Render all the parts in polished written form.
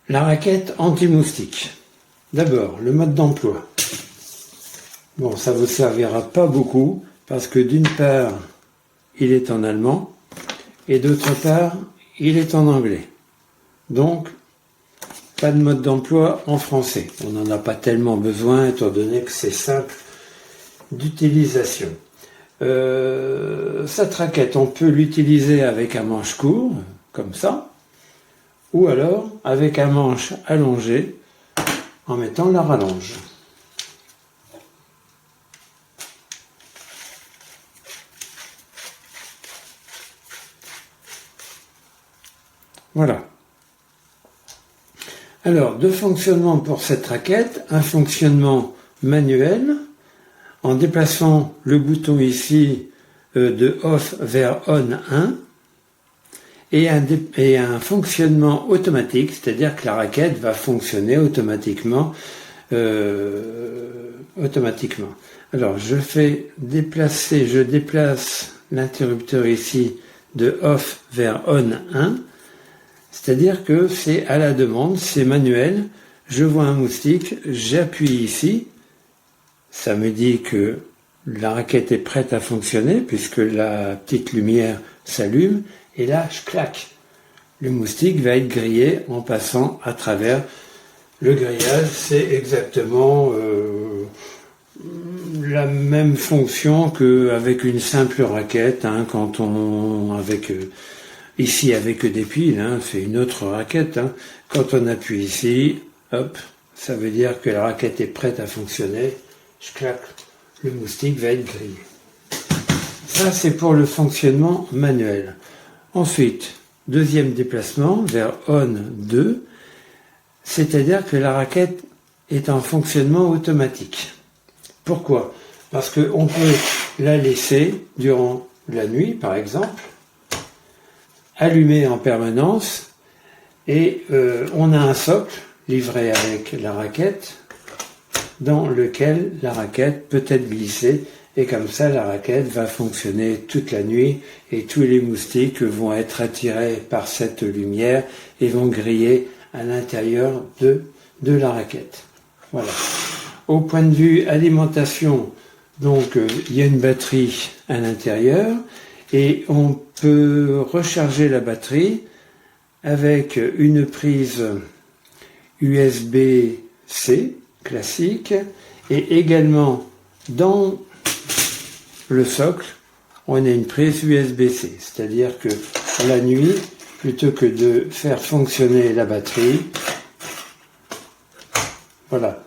La raquette anti-moustique. D'abord, le mode d'emploi. Bon, ça ne vous servira pas beaucoup parce que d'une part, il est en allemand et d'autre part, il est en anglais. Donc, pas de mode d'emploi en français. On n'en a pas tellement besoin étant donné que c'est simple d'utilisation. Cette raquette, on peut l'utiliser avec un manche court, comme ça, ou alors avec un manche allongé en mettant la rallonge. Voilà. Alors, deux fonctionnements pour cette raquette. Un fonctionnement manuel, en déplaçant le bouton ici de off vers on 1, et un fonctionnement automatique, c'est-à-dire que la raquette va fonctionner automatiquement. Alors, je déplace l'interrupteur ici de off vers on 1, c'est-à-dire que c'est à la demande, c'est manuel. Je vois un moustique, j'appuie ici, ça me dit que la raquette est prête à fonctionner puisque la petite lumière s'allume, et là je claque. Le moustique va être grillé en passant à travers le grillage. C'est exactement la même fonction qu'avec une simple raquette, hein, quand on ici avec des piles, hein, c'est une autre raquette. Hein. Quand on appuie ici, hop, ça veut dire que la raquette est prête à fonctionner. Je claque, le moustique va être grillé. Ça, c'est pour le fonctionnement manuel. Ensuite, deuxième déplacement vers on 2, c'est-à-dire que la raquette est en fonctionnement automatique. Pourquoi ? Parce qu'on peut la laisser durant la nuit, par exemple, allumée en permanence, et on a un socle livré avec la raquette dans lequel la raquette peut être glissée, et comme ça la raquette va fonctionner toute la nuit et tous les moustiques vont être attirés par cette lumière et vont griller à l'intérieur de la raquette. Voilà. Au point de vue alimentation, donc il y a une batterie à l'intérieur et on peut recharger la batterie avec une prise USB-C classique, et également dans le socle on a une prise USB-C, c'est-à-dire que la nuit, plutôt que de faire fonctionner la batterie, voilà,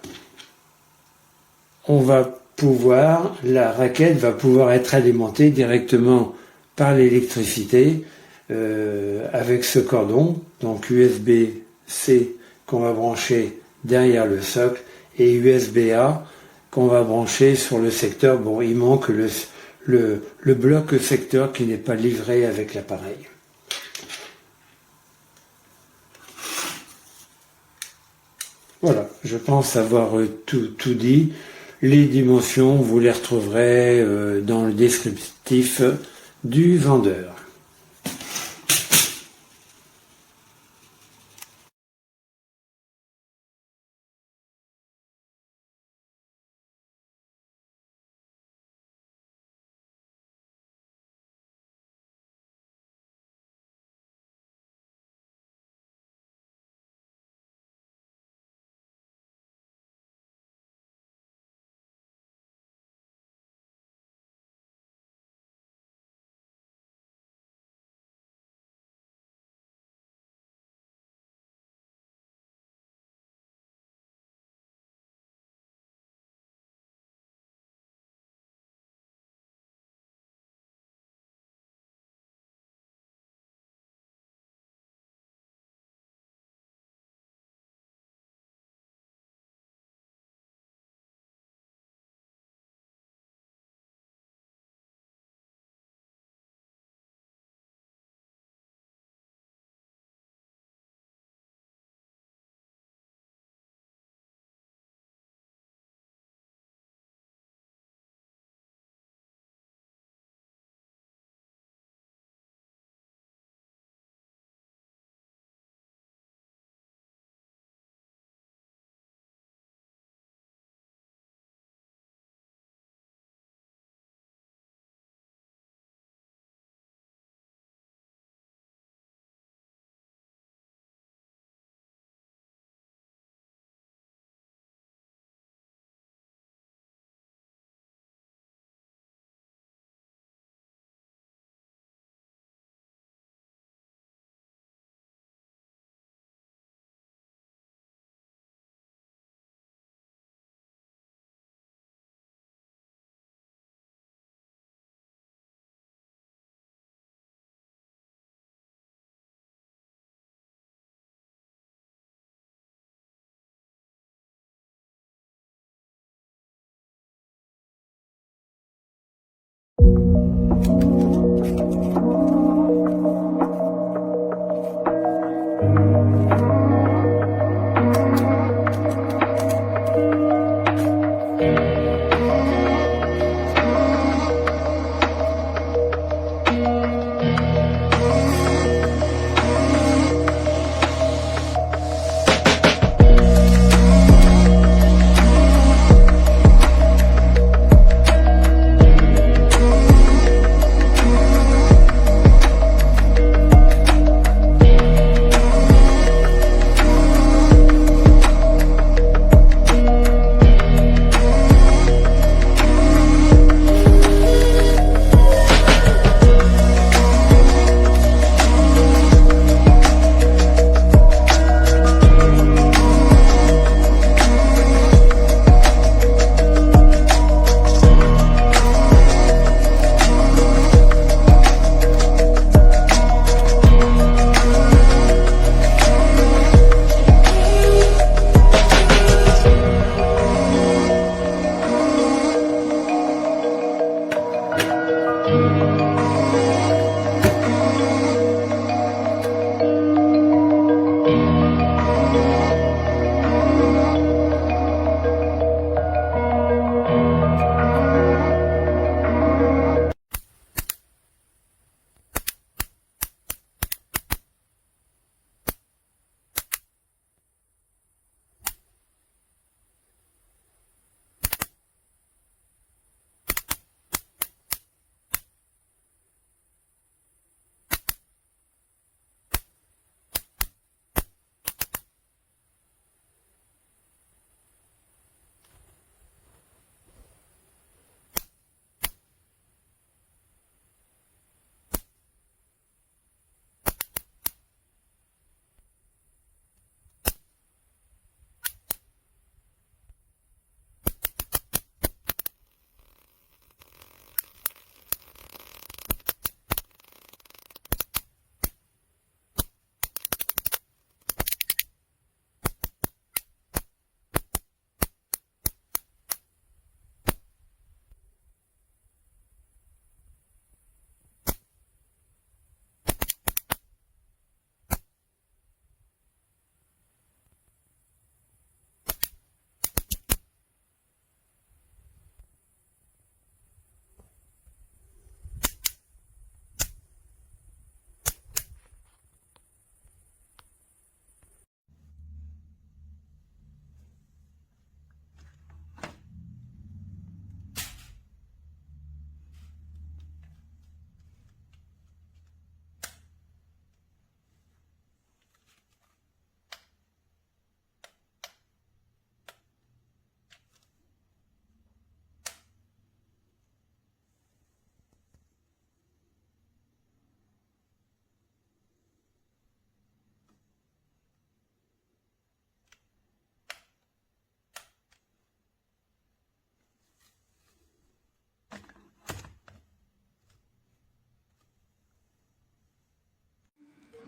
la raquette va pouvoir être alimentée directement par l'électricité avec ce cordon, donc USB-C qu'on va brancher derrière le socle et USB-A qu'on va brancher sur le secteur. Bon, il manque le bloc secteur qui n'est pas livré avec l'appareil. Voilà, je pense avoir tout dit. Les dimensions, vous les retrouverez dans le descriptif du vendeur.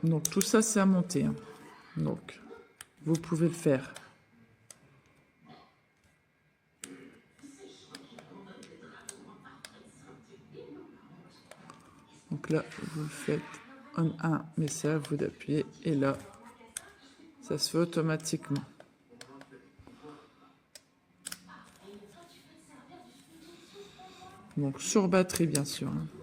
Donc tout ça, c'est à monter. Hein. Donc, vous pouvez le faire. Donc là, vous faites un 1, mais c'est à vous d'appuyer. Et là, ça se fait automatiquement. Donc sur batterie, bien sûr. Hein.